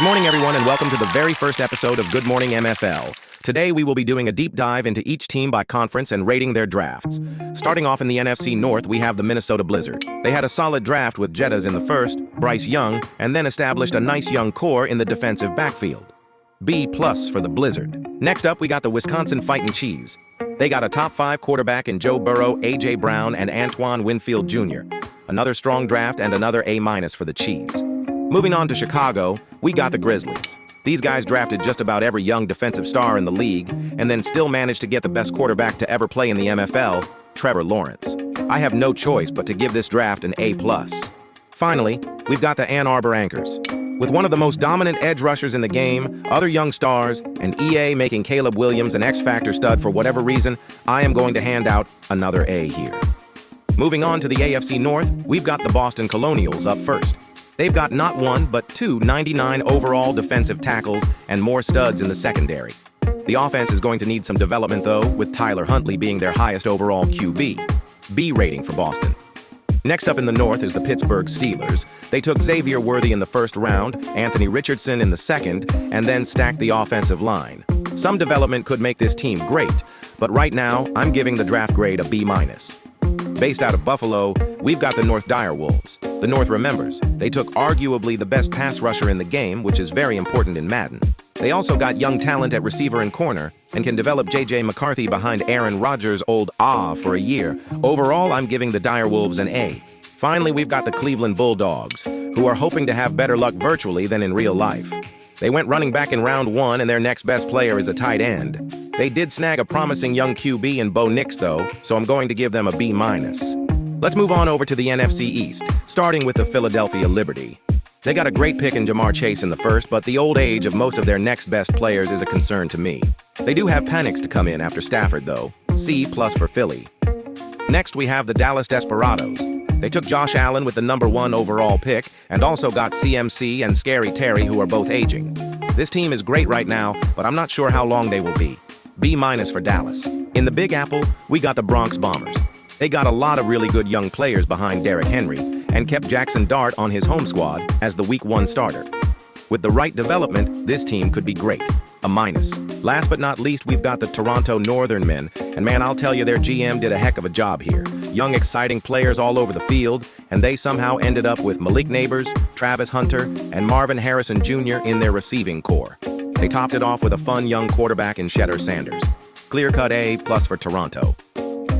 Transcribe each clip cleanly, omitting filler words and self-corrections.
morning, everyone, and welcome to the very first episode of Good Morning MFL. Today, we will be doing a deep dive into each team by conference and rating their drafts. Starting off in the NFC North, we have the Minnesota Blizzard. They had a solid draft with Jettas in the first, Bryce Young, and then established a nice young core in the defensive backfield. B+ for the Blizzard. Next up, we got the Wisconsin Fightin' Cheese. They got a top 5 quarterback in Joe Burrow, A.J. Brown, and Antoine Winfield Jr. Another strong draft and another A- for the Cheese. Moving on to Chicago, we got the Grizzlies. These guys drafted just about every young defensive star in the league and then still managed to get the best quarterback to ever play in the MFL, Trevor Lawrence. I have no choice but to give this draft an A+. Finally, we've got the Ann Arbor Anchors. With one of the most dominant edge rushers in the game, other young stars, and EA making Caleb Williams an X-Factor stud for whatever reason, I am going to hand out another A here. Moving on to the AFC North, we've got the Boston Colonials up first. They've got not one, but two 99 overall defensive tackles and more studs in the secondary. The offense is going to need some development, though, with Tyler Huntley being their highest overall QB. B rating for Boston. Next up in the North is the Pittsburgh Steelers. They took Xavier Worthy in the first round, Anthony Richardson in the second, and then stacked the offensive line. Some development could make this team great, but right now, I'm giving the draft grade a B-. Based out of Buffalo, we've got the North Direwolves. The North remembers. They took arguably the best pass rusher in the game, which is very important in Madden. They also got young talent at receiver and corner, and can develop J.J. McCarthy behind Aaron Rodgers' old for a year. Overall, I'm giving the Direwolves an A. Finally, we've got the Cleveland Bulldogs, who are hoping to have better luck virtually than in real life. They went running back in round 1, and their next best player is a tight end. They did snag a promising young QB in Bo Nix, though, so I'm going to give them a B-. Let's move on over to the NFC East, starting with the Philadelphia Liberty. They got a great pick in Jamar Chase in the first, but the old age of most of their next best players is a concern to me. They do have Penix to come in after Stafford, though. C+ for Philly. Next, we have the Dallas Desperados. They took Josh Allen with the number 1 overall pick, and also got CMC and Scary Terry, who are both aging. This team is great right now, but I'm not sure how long they will be. B- for Dallas. In the Big Apple, we got the Bronx Bombers. They got a lot of really good young players behind Derrick Henry, and kept Jackson Dart on his home squad as the Week 1 starter. With the right development, this team could be great. A-. Last but not least, we've got the Toronto Northern Men, and man, I'll tell you, their GM did a heck of a job here. Young, exciting players all over the field, and they somehow ended up with Malik Neighbors, Travis Hunter, and Marvin Harrison Jr. in their receiving core. They topped it off with a fun young quarterback in Shedder Sanders. Clear-cut A+ for Toronto.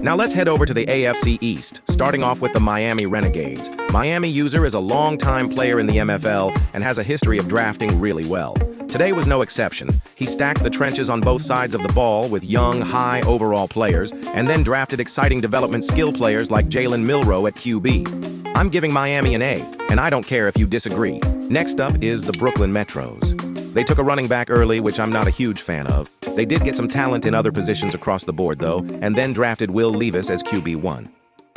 Now let's head over to the AFC East, starting off with the Miami Renegades. Miami User is a long-time player in the MFL and has a history of drafting really well. Today was no exception. He stacked the trenches on both sides of the ball with young, high overall players, and then drafted exciting development skill players like Jalen Milroe at QB. I'm giving Miami an A, and I don't care if you disagree. Next up is the Brooklyn Metros. They took a running back early, which I'm not a huge fan of. They did get some talent in other positions across the board, though, and then drafted Will Levis as QB1.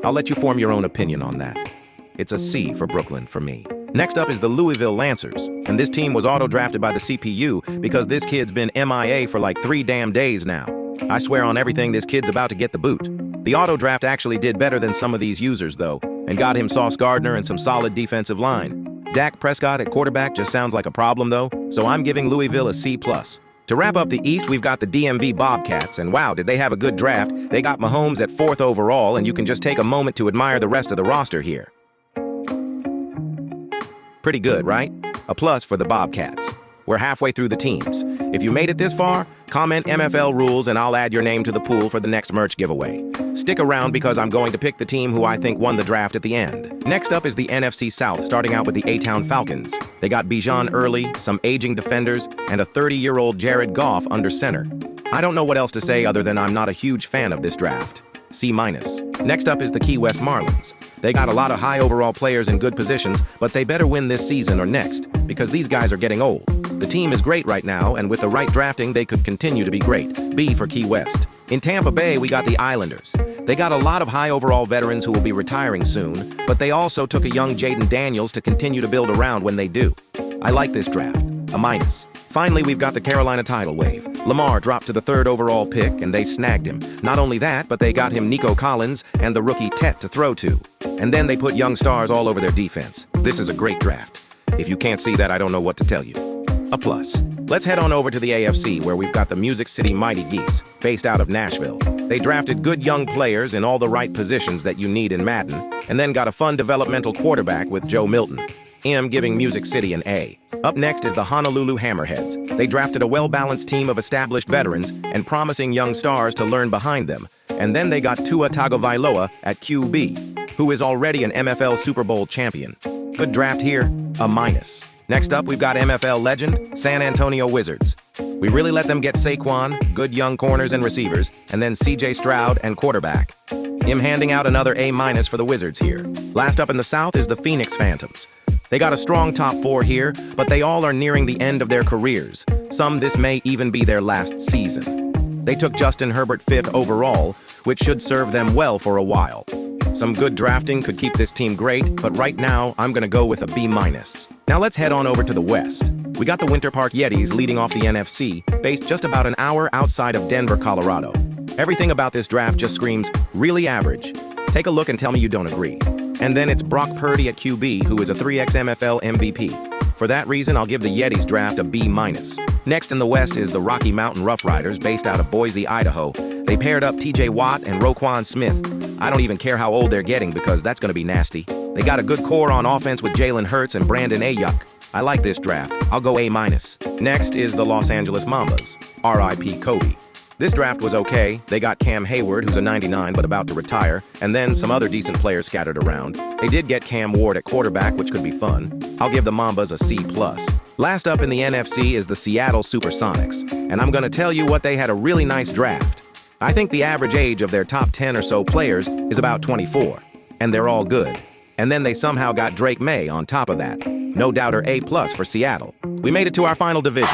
I'll let you form your own opinion on that. It's a C for Brooklyn for me. Next up is the Louisville Lancers, and this team was auto-drafted by the CPU because this kid's been MIA for like 3 damn days now. I swear on everything this kid's about to get the boot. The auto-draft actually did better than some of these users, though, and got him Sauce Gardner and some solid defensive line. Dak Prescott at quarterback just sounds like a problem, though, so I'm giving Louisville a C+. To wrap up the East, we've got the DMV Bobcats, and wow, did they have a good draft. They got Mahomes at 4th overall, and you can just take a moment to admire the rest of the roster here. Pretty good, right? A plus for the Bobcats. We're halfway through the teams. If you made it this far, comment MFL rules and I'll add your name to the pool for the next merch giveaway. Stick around because I'm going to pick the team who I think won the draft at the end. Next up is the NFC South, starting out with the A-Town Falcons. They got Bijan Early, some aging defenders, and a 30-year-old Jared Goff under center. I don't know what else to say other than I'm not a huge fan of this draft. C-. Next up is the Key West Marlins. They got a lot of high overall players in good positions, but they better win this season or next, because these guys are getting old. The team is great right now, and with the right drafting, they could continue to be great. B for Key West. In Tampa Bay, we got the Islanders. They got a lot of high overall veterans who will be retiring soon, but they also took a young Jaden Daniels to continue to build around when they do. I like this draft. A-. Finally, we've got the Carolina tidal wave. Lamar dropped to the 3rd overall pick, and they snagged him. Not only that, but they got him Nico Collins and the rookie Tet to throw to. And then they put young stars all over their defense. This is a great draft. If you can't see that, I don't know what to tell you. A plus. Let's head on over to the AFC, where we've got the Music City Mighty Geese, based out of Nashville. They drafted good young players in all the right positions that you need in Madden, and then got a fun developmental quarterback with Joe Milton. I'm giving Music City an A. Up next is the Honolulu Hammerheads. They drafted a well-balanced team of established veterans and promising young stars to learn behind them. And then they got Tua Tagovailoa at QB, who is already an MFL Super Bowl champion. Good draft here, a minus. Next up, we've got MFL legend, San Antonio Wizards. We really let them get Saquon, good young corners and receivers, and then CJ Stroud and quarterback. I'm handing out another A- for the Wizards here. Last up in the South is the Phoenix Phantoms. They got a strong top 4 here, but they all are nearing the end of their careers. This may even be their last season. They took Justin Herbert 5th overall, which should serve them well for a while. Some good drafting could keep this team great, but right now, I'm gonna go with a B-. Now let's head on over to the West. We got the Winter Park Yetis leading off the NFC, based just about an hour outside of Denver, Colorado. Everything about this draft just screams, really average. Take a look and tell me you don't agree. And then it's Brock Purdy at QB, who is a 3x MFL MVP. For that reason, I'll give the Yetis draft a B-. Next in the West is the Rocky Mountain Rough Riders, based out of Boise, Idaho. They paired up TJ Watt and Roquan Smith. I don't even care how old they're getting because that's going to be nasty. They got a good core on offense with Jalen Hurts and Brandon Ayuk. I like this draft. I'll go A-. Next is the Los Angeles Mambas. R.I.P. Kobe. This draft was okay. They got Cam Hayward, who's a 99 but about to retire, and then some other decent players scattered around. They did get Cam Ward at quarterback, which could be fun. I'll give the Mambas a C+. Last up in the NFC is the Seattle Supersonics, and I'm going to tell you what, they had a really nice draft. I think the average age of their top 10 or so players is about 24, and they're all good. And then they somehow got Drake May on top of that. No doubter A+ for Seattle. We made it to our final division.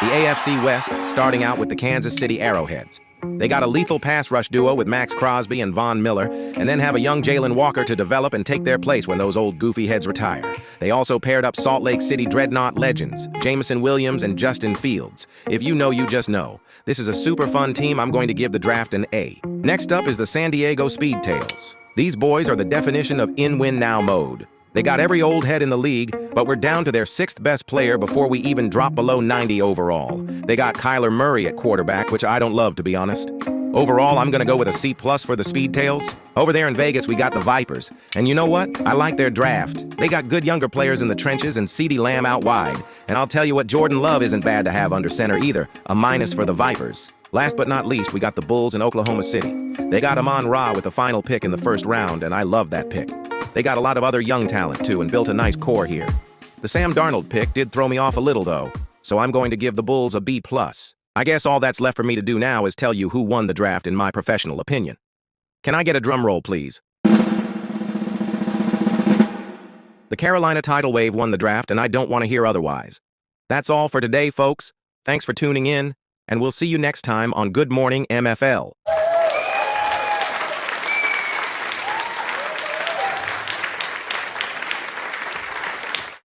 The AFC West, starting out with the Kansas City Arrowheads. They got a lethal pass rush duo with Max Crosby and Von Miller, and then have a young Jalen Walker to develop and take their place when those old goofy heads retire. They also paired up Salt Lake City Dreadnought legends, Jameson Williams and Justin Fields. If you know, you just know. This is a super fun team. I'm going to give the draft an A. Next up is the San Diego Speedtails. These boys are the definition of in-win-now mode. They got every old head in the league, but we're down to their 6th best player before we even drop below 90 overall. They got Kyler Murray at quarterback, which I don't love, to be honest. Overall, I'm going to go with a C+ for the Speedtails. Over there in Vegas, we got the Vipers. And you know what? I like their draft. They got good younger players in the trenches and CeeDee Lamb out wide. And I'll tell you what, Jordan Love isn't bad to have under center either. A- for the Vipers. Last but not least, we got the Bulls in Oklahoma City. They got Amon-Ra with the final pick in the first round, and I love that pick. They got a lot of other young talent, too, and built a nice core here. The Sam Darnold pick did throw me off a little, though, so I'm going to give the Bulls a B+. I guess all that's left for me to do now is tell you who won the draft in my professional opinion. Can I get a drum roll, please? The Carolina Tidal Wave won the draft, and I don't want to hear otherwise. That's all for today, folks. Thanks for tuning in, and we'll see you next time on Good Morning MFL.